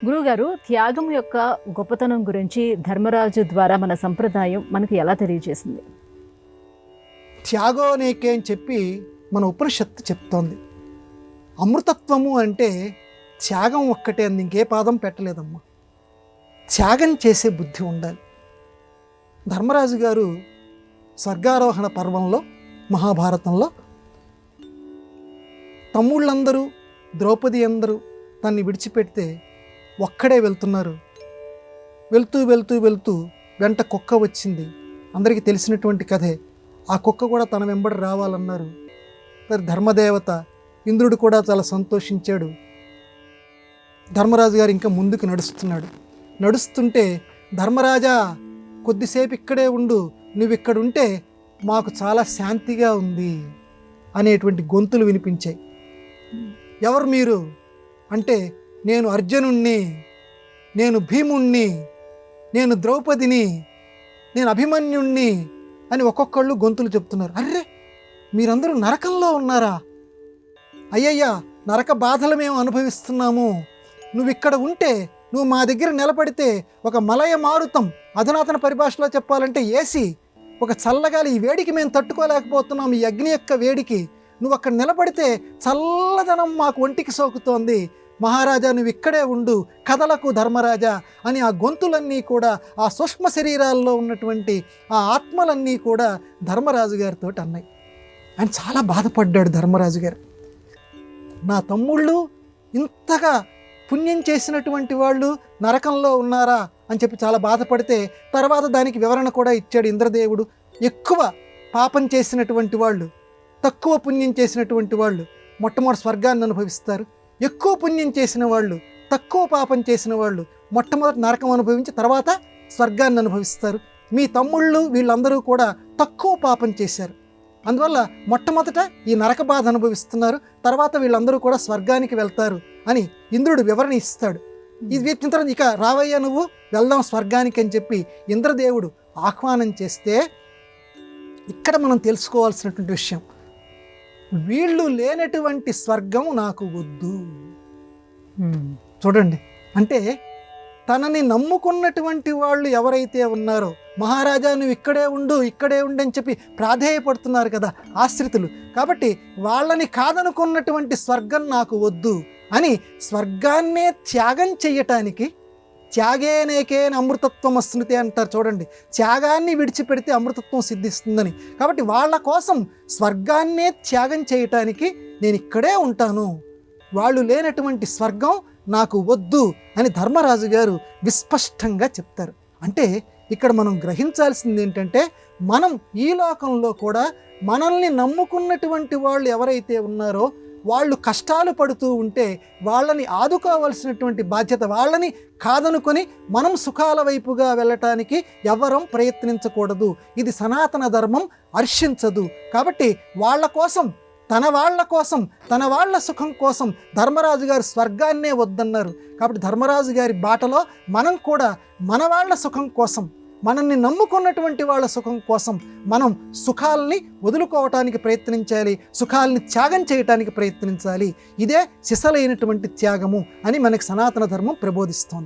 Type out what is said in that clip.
గురువుగారు, త్యాగం యొక్క గొప్పతనం గురించి ధర్మరాజు ద్వారా మన సంప్రదాయం మనకు ఎలా తెలియజేసింది? త్యాగో నేకే అని చెప్పి మన ఉపనిషత్తు చెప్తోంది. అమృతత్వము అంటే త్యాగం ఒక్కటే అంది, ఇంకే పాదం పెట్టలేదమ్మా. త్యాగం చేసే బుద్ధి ఉండాలి. ధర్మరాజు గారు స్వర్గారోహణ పర్వంలో మహాభారతంలో తమ్ముళ్ళందరూ ద్రౌపది అందరూ తన్ని విడిచిపెడితే ఒక్కడే వెళ్తున్నారు. వెళ్తూ వెళ్తూ వెళ్తూ వెంట కుక్క వచ్చింది. అందరికీ తెలిసినటువంటి కథే. ఆ కుక్క కూడా తన వెంబడి రావాలన్నారు. మరి ధర్మదేవత ఇంద్రుడు కూడా చాలా సంతోషించాడు. ధర్మరాజు గారు ఇంకా ముందుకు నడుస్తున్నాడు. నడుస్తుంటే, ధర్మరాజా కొద్దిసేపు ఇక్కడే ఉండు, నువ్వు ఇక్కడ ఉంటే మాకు చాలా శాంతిగా ఉంది అనేటువంటి గొంతులు వినిపించాయి. ఎవరు మీరు అంటే, నేను అర్జునుణ్ణి, నేను భీముణ్ణి, నేను ద్రౌపదిని, నేను అభిమన్యుణ్ణి అని ఒక్కొక్కళ్ళు గొంతులు చెప్తున్నారు. అర్రే, మీరందరూ నరకంలో ఉన్నారా? అయ్యయ్యా, నరక బాధలు మేము అనుభవిస్తున్నాము. నువ్వు ఇక్కడ ఉంటే, నువ్వు మా దగ్గర నిలబడితే ఒక మలయ మారుతం, అధునాతన పరిభాషలో చెప్పాలంటే ఏసీ, ఒక చల్లగాలి, ఈ వేడికి మేము తట్టుకోలేకపోతున్నాం, ఈ అగ్ని యొక్క వేడికి. నువ్వు అక్కడ నిలబడితే చల్లదనం మాకు ఒంటికి సోకుతోంది. మహారాజా, నువ్వు ఇక్కడే ఉండు, కథలకు ధర్మరాజా అని ఆ గొంతులన్నీ కూడా, ఆ సూక్ష్మ శరీరాల్లో ఉన్నటువంటి ఆ ఆత్మలన్నీ కూడా ధర్మరాజు గారితో అన్నాయి. ఆయన చాలా బాధపడ్డాడు ధర్మరాజు గారు. నా తమ్ముళ్ళు ఇంతగా పుణ్యం చేసినటువంటి వాళ్ళు నరకంలో ఉన్నారా అని చెప్పి చాలా బాధపడితే, తర్వాత దానికి వివరణ కూడా ఇచ్చాడు ఇంద్రదేవుడు. ఎక్కువ పాపం చేసినటువంటి వాళ్ళు, తక్కువ పుణ్యం చేసినటువంటి వాళ్ళు మొట్టమొదటి స్వర్గాన్ని అనుభవిస్తారు. ఎక్కువ పుణ్యం చేసిన వాళ్ళు, తక్కువ పాపం చేసిన వాళ్ళు మొట్టమొదటి నరకం అనుభవించి తర్వాత స్వర్గాన్ని అనుభవిస్తారు. మీ తమ్ముళ్ళు వీళ్ళందరూ కూడా తక్కువ పాపం చేశారు, అందువల్ల మొట్టమొదట ఈ నరక బాధ అనుభవిస్తున్నారు, తర్వాత వీళ్ళందరూ కూడా స్వర్గానికి వెళ్తారు అని ఇంద్రుడు వివరణ ఇస్తాడు. ఇది వీటిన తర్వాత ఇక రావయ్యా, నువ్వు వెళ్దాం స్వర్గానికి అని చెప్పి ఇంద్రదేవుడు ఆహ్వానం చేస్తే, ఇక్కడ మనం తెలుసుకోవాల్సినటువంటి విషయం, వీళ్ళు లేనటువంటి స్వర్గం నాకు వద్దు. చూడండి, అంటే తనని నమ్ముకున్నటువంటి వాళ్ళు ఎవరైతే ఉన్నారో, మహారాజా నువ్వు ఇక్కడే ఉండు, ఇక్కడే ఉండు అని చెప్పి ప్రాధేయపడుతున్నారు కదా ఆశ్రితులు, కాబట్టి వాళ్ళని కాదనుకున్నటువంటి స్వర్గం నాకు వద్దు అని స్వర్గాన్నే త్యాగం చెయ్యటానికి, త్యాగేనేకేన అమృతత్వం అశ్నుతే అంటారు చూడండి, త్యాగాన్ని విడిచిపెడితే అమృతత్వం సిద్ధిస్తుందని. కాబట్టి వాళ్ళ కోసం స్వర్గాన్నే త్యాగం చేయటానికి నేను ఇక్కడే ఉంటాను, వాళ్ళు లేనటువంటి స్వర్గం నాకు వద్దు అని ధర్మరాజు గారు విస్పష్టంగా చెప్తారు. అంటే ఇక్కడ మనం గ్రహించాల్సింది ఏంటంటే, మనం ఈ లోకంలో కూడా మనల్ని నమ్ముకున్నటువంటి వాళ్ళు ఎవరైతే ఉన్నారో వాళ్ళు కష్టాలు పడుతూ ఉంటే వాళ్ళని ఆదుకోవాల్సినటువంటి బాధ్యత, వాళ్ళని కాదనుకొని మనం సుఖాల వైపుగా వెళ్ళటానికి ఎవరం ప్రయత్నించకూడదు. ఇది సనాతన ధర్మం హర్షించదు. కాబట్టి వాళ్ళ కోసం, తన వాళ్ళ కోసం, తన వాళ్ళ సుఖం కోసం ధర్మరాజు గారు స్వర్గాన్నే వద్దన్నారు. కాబట్టి ధర్మరాజు గారి బాటలో మనం కూడా మన వాళ్ళ సుఖం కోసం, మనల్ని నమ్ముకున్నటువంటి వాళ్ళ సుఖం కోసం మనం సుఖాలని వదులుకోవటానికి ప్రయత్నించాలి, సుఖాలని త్యాగం చేయటానికి ప్రయత్నించాలి. ఇదే సిసలైనటువంటి త్యాగము అని మనకి సనాతన ధర్మం ప్రబోధిస్తోంది.